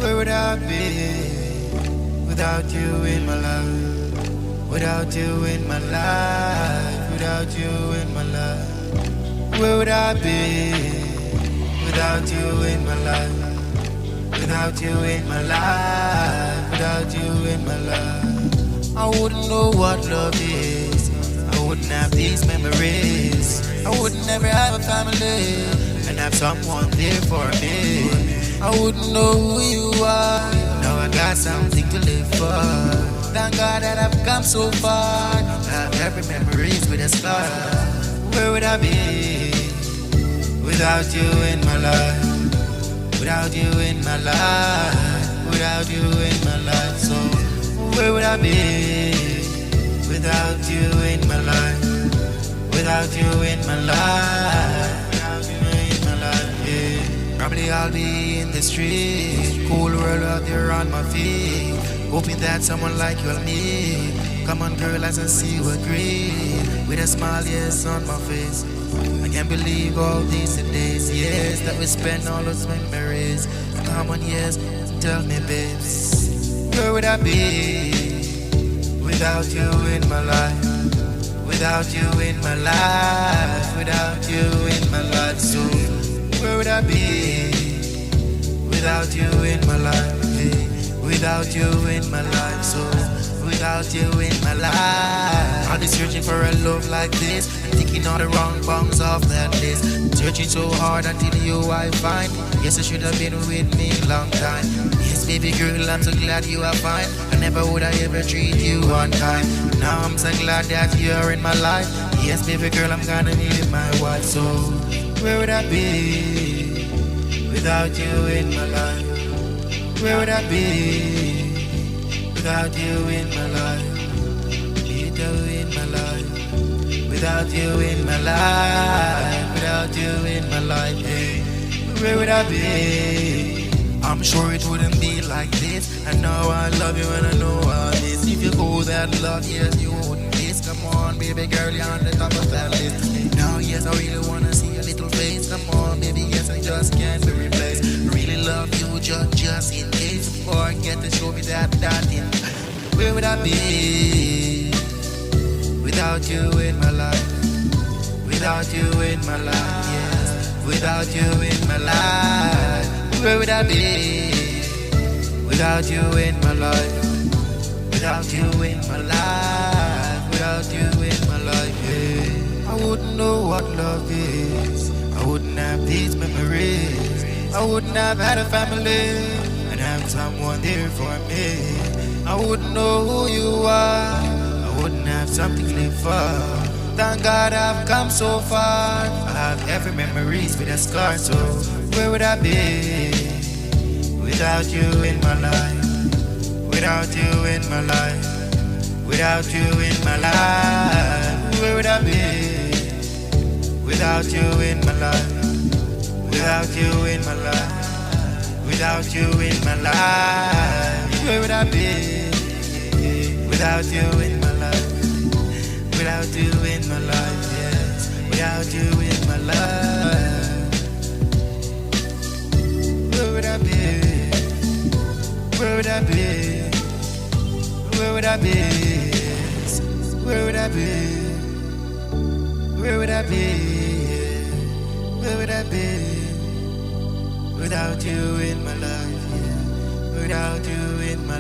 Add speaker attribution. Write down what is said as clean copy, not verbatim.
Speaker 1: Where would I be without you in my life? Without you in my life, without you in my life. Where would I be without you in my life? Without you in my life, without you in my life. I wouldn't know what love is. I wouldn't have these memories. I would never have a family and have someone there for me. I wouldn't know who you are. Now I got something to live for. Thank God that I've come so far. I have every memories with a scar. Where would I be without you in my life? Without you in my life. Without you in my life. So where would I be without you in my life? Without you in my life. Without you in my life, yeah. Probably I'll be in the street. Cool world out there on my feet. Hoping that someone like you'll meet. Come on girl, as I see you agree. With a smile, yes, on my face. I can't believe all these days, yes, that we spend all those memories. Come on, yes, tell me, babes. Where would I be without you in my life? Without you in my life, without you in my life. So where would I be without you in my life? Hey, without you in my life. So without you in my life, I'll be searching for a love like this and thinking all the wrong bongs off that list. Searching so hard until you I find. Yes, I should have been with me a long time. Yes, baby girl, I'm so glad you are fine. I never would I ever treat you unkind. Now I'm so glad that you're in my life. Yes, baby girl, I'm gonna be my wife. So where would I be without you in my life? Where would I be without you in my life? Without you in my life. Without you in my life. Without you in my life, hey. Where would I be? I'm sure it wouldn't be like this. I know I love you and I know I miss. If you go that love, yes, you wouldn't miss. Come on, baby girl, you're on the top of that list. Now, yes, I really wanna see your little face. Come on, baby, yes, I just can't be replaced. Really love you, just in case. Forget to show me that in. Where would I be without you in my life? Without you in my life, yes. Without you in my life. Where would I be without you in my life? Without you in my life. Without you in my life, yeah. I wouldn't know what love is. I wouldn't have these memories. I wouldn't have had a family and have someone there for me. I wouldn't know who you are. I wouldn't have something to live for. Thank God I've come so far. I have every memories with a scar. So where would I be without you in my life? Without you in my life. Without you in my life. Where would I be without you in my life? Without you in my life. Without you in my life. Where would I be without you in my life? Without you in my life, yes. Without you in my life. Where would I be? Where would I be? Where would I be? Where would I be? Where would I be? Where would I be? Without you in my life, yeah. Without you in my